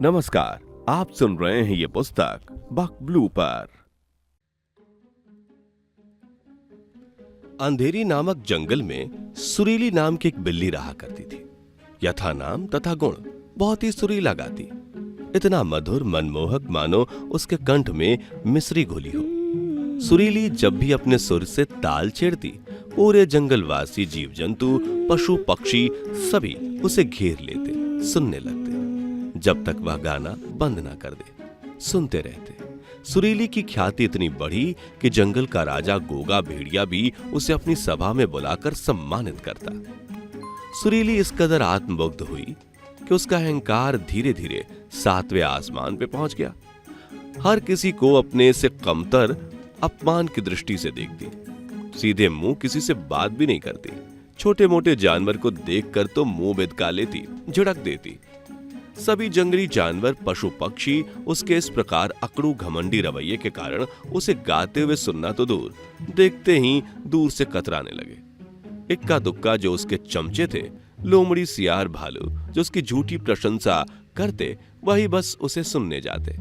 नमस्कार, आप सुन रहे हैं ये पुस्तक बक ब्लू पर। अंधेरी नामक जंगल में सुरीली नाम की एक बिल्ली रहा करती थी। यथा नाम तथा गुण बहुत ही सुरीला गाती, इतना मधुर मनमोहक मानो उसके कंठ में मिश्री घुली हो। सुरीली जब भी अपने सुर से ताल छेड़ती, पूरे जंगलवासी जीव जंतु पशु पक्षी सभी उसे घेर लेते, सुनने लगते, जब तक वह गाना बंद ना कर दे। सुनते रहते। सुरीली की ख्याति इतनी बढ़ी कि जंगल का राजा गोगा भेड़िया भी उसे अपनी सभा में बुलाकर सम्मानित करता। सुरीली इस कदर आत्ममुग्ध हुई कि उसका अहंकार धीरे धीरे 7वें आसमान पे पहुंच गया। हर किसी को अपने से कमतर अपमान की दृष्टि से देखती, सीधे मुंह किसी से बात भी नहीं करती। छोटे मोटे जानवर को देखकर तो मुंह बिदका लेती, झिड़क देती। सभी जंगली जानवर पशु पक्षी उसके इस प्रकार अकड़ू घमंडी रवैये के कारण उसे गाते हुए सुनना तो दूर, देखते ही दूर से कतराने लगे। इक्का दुक्का जो उसके चमचे थे, लोमड़ी सियार भालू जो उसकी झूठी प्रशंसा करते, वही बस उसे सुनने जाते।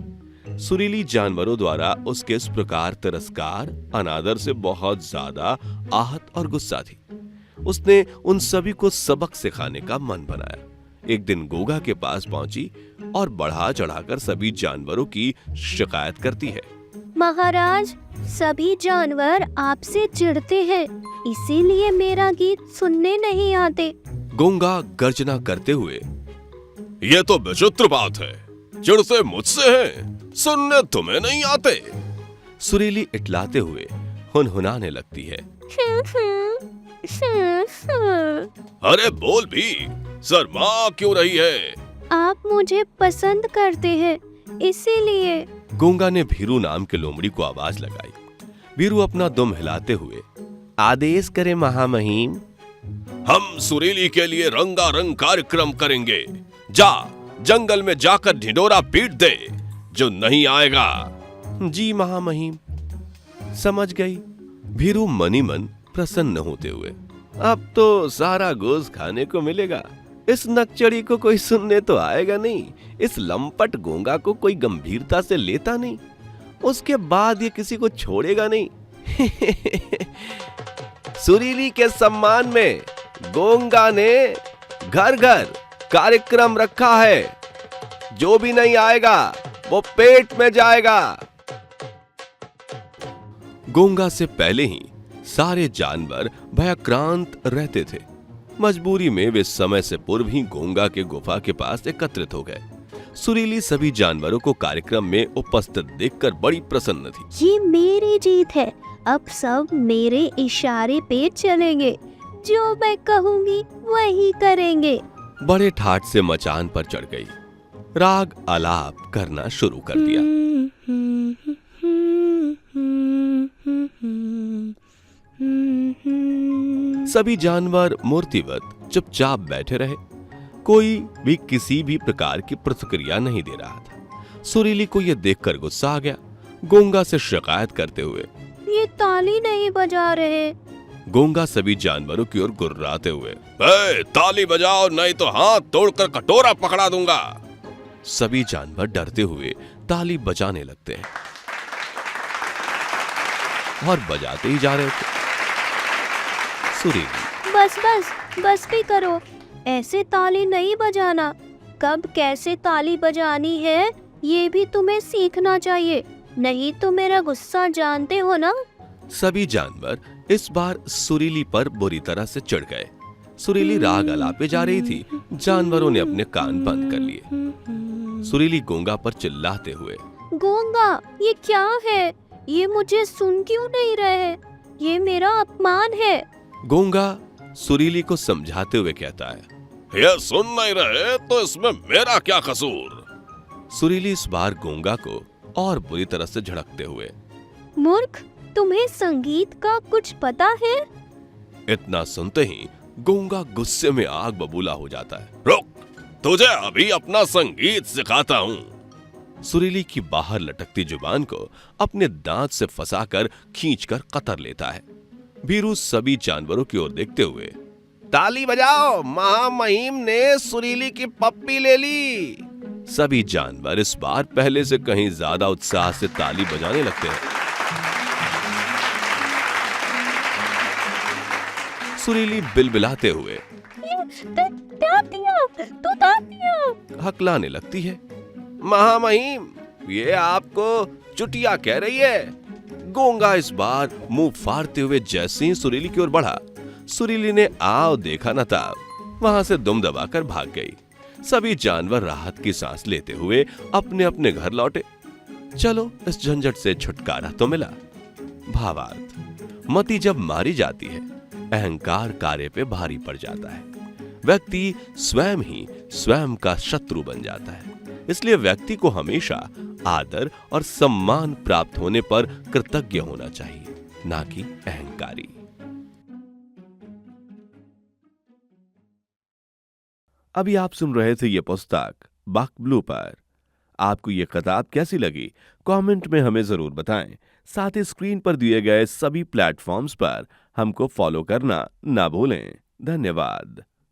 सुरीली जानवरों द्वारा उसके इस प्रकार तिरस्कार अनादर से बहुत ज्यादा आहत और गुस्सा थी। उसने उन सभी को सबक सिखाने का मन बनाया। एक दिन गोगा के पास पहुंची और बढ़ा चढ़ाकर सभी जानवरों की शिकायत करती है। महाराज, सभी जानवर आपसे चिढ़ते हैं, इसीलिए मेरा गीत सुनने नहीं आते। गोंगा गर्जना करते हुए, ये तो विचित्र बात है, चिढ़ते मुझसे हैं, सुनने तुम्हें नहीं आते। सुरीली इटलाते हुए हुनहुनाने लगती है। अरे बोल भी, शर्मा क्यों रही है? आप मुझे पसंद करते हैं, इसीलिए। गोंगा ने भीरू नाम के लोमड़ी को आवाज लगाई। भीरू अपना दुम हिलाते हुए, आदेश करे महामहिम। हम सुरीली के लिए रंगारंग कार्यक्रम करेंगे। जा जंगल में जाकर ढिंडोरा पीट दे, जो नहीं आएगा। जी महामहिम। समझ गई। भीरू मनी मन प्रसन्न होते हुए, अब तो सारा गोश्त खाने को मिलेगा। इस नकचड़ी को कोई सुनने तो आएगा नहीं, इस लंपट गोंगा को कोई गंभीरता से लेता नहीं, उसके बाद ये किसी को छोड़ेगा नहीं। सुरीली के सम्मान में गोंगा ने घर घर कार्यक्रम रखा है, जो भी नहीं आएगा वो पेट में जाएगा। गोंगा से पहले ही सारे जानवर भयाक्रांत रहते थे। मजबूरी में वे समय से पूर्व ही गोंगा के गुफा के पास एकत्रित हो गए। सुरीली सभी जानवरों को कार्यक्रम में उपस्थित देखकर बड़ी प्रसन्न थी। ये मेरी जीत है, अब सब मेरे इशारे पे चलेंगे, जो मैं कहूंगी वही करेंगे। बड़े ठाठ से मचान पर चढ़ गई, राग आलाप करना शुरू कर दिया। सभी जानवर मूर्तिवत चुपचाप बैठे रहे, कोई भी किसी भी प्रकार की प्रतिक्रिया नहीं दे रहा था। सुरीली को यह देखकर गुस्सा आ गया। गोंगा से शिकायत करते हुए, ये ताली नहीं बजा रहे। गोंगा सभी जानवरों की ओर गुर्राते हुए, ताली बजाओ नहीं तो हाथ तोड़कर कटोरा पकड़ा दूंगा। सभी जानवर डरते हुए ताली बजाने लगते हैं और बजाते ही जा रहे थे। सुरीली, बस भी करो, ऐसे ताली नहीं बजाना। कब कैसे ताली बजानी है ये भी तुम्हें सीखना चाहिए, नहीं तो मेरा गुस्सा जानते हो ना। सभी जानवर इस बार सुरीली पर बुरी तरह से चिढ़ गए। सुरीली राग आलापे जा रही थी, जानवरों ने अपने कान बंद कर लिए। सुरीली गोंगा पर चिल्लाते हुए, गोंगा ये क्या है, ये मुझे सुन क्यों नहीं रहे, ये मेरा अपमान है। गोंगा सुरीली को समझाते हुए कहता है, ये सुन नहीं रहे तो इसमें मेरा क्या कसूर। सुरीली इस बार गोंगा को और बुरी तरह से झड़कते हुए, मूर्ख, तुम्हें संगीत का कुछ पता है? इतना सुनते ही गोंगा गुस्से में आग बबूला हो जाता है। रुक, तुझे अभी अपना संगीत सिखाता हूँ। सुरीली की बाहर लटकती जुबान को अपने दांत से फंसाकर खींचकर कतर लेता है। भीरू सभी जानवरों की ओर देखते हुए, ताली बजाओ, महामहिम ने सुरीली की पप्पी ले ली। सभी जानवर इस बार पहले से कहीं ज्यादा उत्साह से ताली बजाने लगते हैं। सुरीली बिलबिलाते हुए हकलाने लगती है। महामहिम, ये आपको चुटिया कह रही है। गूंगा इस बार मुंह फाड़ते हुए जैसे ही सुरीली की ओर बढ़ा, सुरीली ने आओ देखा न था वहां से दुम दबाकर भाग गई। सभी जानवर राहत की सांस लेते हुए अपने अपने घर लौटे। चलो, इस झंझट से छुटकारा तो मिला। भावार्थ: मति जब मारी जाती है, अहंकार कार्य पे भारी पड़ जाता है। व्यक्ति स्वयं ही स्वयं का शत्रु बन जाता है। इसलिए व्यक्ति को हमेशा आदर और सम्मान प्राप्त होने पर कृतज्ञ होना चाहिए, ना कि अहंकारी। अभी आप सुन रहे थे ये पुस्तक बक ब्लू पर। आपको ये किताब कैसी लगी कमेंट में हमें जरूर बताएं। साथ ही स्क्रीन पर दिए गए सभी प्लेटफॉर्म्स पर हमको फॉलो करना ना भूलें। धन्यवाद।